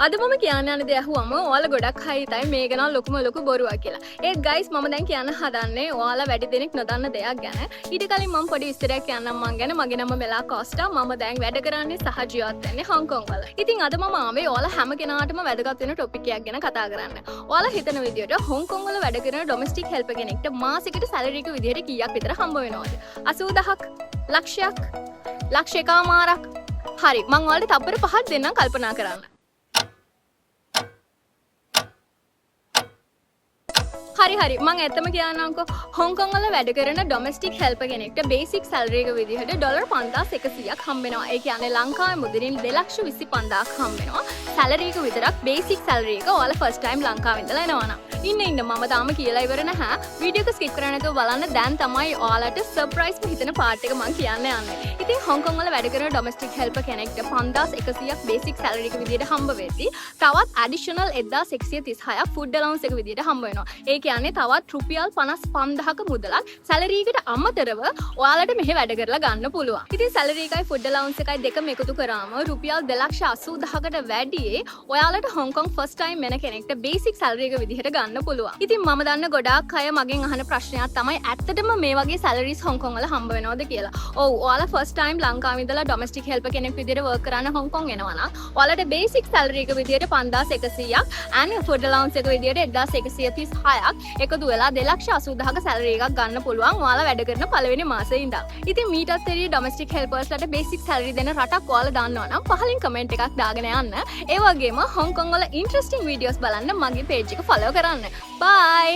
අද මම කියන්න යන දේ අහුවම ඔයාලා ගොඩක් හිතයි මේක නම් ලොකුම ලොකු බොරුවක් කියලා. ඒත් ගයිස් මම දැන් කියන්න හදන්නේ ඔයාලා වැඩි දෙනෙක් නොදන්න දෙයක් ගැන. ඊට කලින් මම පොඩි විස්තරයක් කියන්නම් මං ගැන. මගේ නම මෙලා කොස්ටා. මම දැන් වැඩ කරන්නේ සහ ජීවත් වෙන්නේ හොංකොං වල. ඉතින් අද මම ආවේ ඔයාලා හැම කෙනාටම වැදගත් වෙන ටොපික් එකක් ගැන කතා කරන්න. ඔයාලා හිතන විදියට හොංකොං වල වැඩ කරන ඩොමෙස්ටික් හෙල්පර් කෙනෙක්ට මාසෙකට සැලරි එක විදියට කීයක් විතර හම්බ වෙනවද? 80000ක්, ලක්ෂයක්, ලක්ෂ එකමාරක්. හරි මං ඔයාලට තප්පර 5ක් දෙන්නම් කල්පනා කරන්න. හරි මං ඇත්තම කියන්නම්කෝ හොංකොං වල වැඩ කරන ඩොමෙස්ටික් හෙල්පර් කෙනෙක්ට බේසික් සැලරි එක විදිහට ඩොලර් 5100ක් හම්බ වෙනවා. ඒ කියන්නේ ලංකාවේ මුදලින් 225000ක් හම්බ වෙනවා. සැලරි එක විතරක් බේසික් සැලරි එක ඔයාලා ෆස්ට් ටයිම් ලංකාවේ ඉඳලා එනවා නම්. ඉන්න මම තාම කියලා ඉවර නැහැ. වීඩියෝ එක ස්කිප් කරන්නේ නැතුව බලන්න. දැන් තමයි ඔයාලට සර්ප්‍රයිස් හිතෙන පාර්ට් එක මං කියන්න යන්නේ. ඉතින් හොංකොං වල වැඩ කරන ඩොමෙස්ටික් හෙල්පර් කෙනෙක්ට 5100ක් බේසික් සැලරි එක විදිහට හම්බ වෙද්දී තවත් ඇඩිෂනල් 1136ක් ෆුඩ් අලවන්ස් එක විදිහට හම්බ වෙනවා. ඒ කියන්නේ තවත් රුපියල් 55000ක මුදලක් සැලරි එකට අමතරව ඔයාලට මෙහෙ වැඩ කරලා ගන්න පුළුවන්. ඉතින් සැලරි එකයි ෆුඩ් අලවන්ස් එකයි දෙකම එකතු කරාම රුපියල් 280000කට වැඩියේ ඔයාලට හොංකොං ෆස්ට් ටයිම් එන කෙනෙක්ට බේසික් සැලරි එක විදිහට ගන්න පුළුවන්. ඉතින් මම දන්න ගොඩාක් අය මගෙන් අහන ප්‍රශ්නයක් තමයි ඇත්තටම මේ වගේ සැලරිස් හොංකොං වල හම්බ වෙනවද කියලා. ඔව් ඔයාලා ෆස්ට් ටයිම් ලංකාවේ ඉඳලා ඩොමෙස්ටික් හෙල්පර් කෙනෙක් විදිහට වර්ක් කරන්න හොංකොං එනවා නම් ඔයාලට බේසික් සැලරි එක විදිහට 5100ක් and ෆුඩ් අලවන්ස් එක විදිහට 1136ක් එකතු වෙලා 280000ක සැලරි එකක් ගන්න පුළුවන් ඔයාලා වැඩ කරන පළවෙනි මාසේ ඉඳන්. ඉතින් මීටත් වැඩිය ඩොමෙස්ටික් හෙල්පර්ස්ලට බේසික් සැලරි දෙන රටක් ඔයාලා දන්නවා නම් පහලින් කමෙන්ට් එකක් දාගෙන යන්න. ඒ වගේම හොංකොං වල ඉන්ටරෙස්ටිං වීඩියෝස් බලන්න මගේ පේජ් එක ෆලෝ කරන්න. බයි.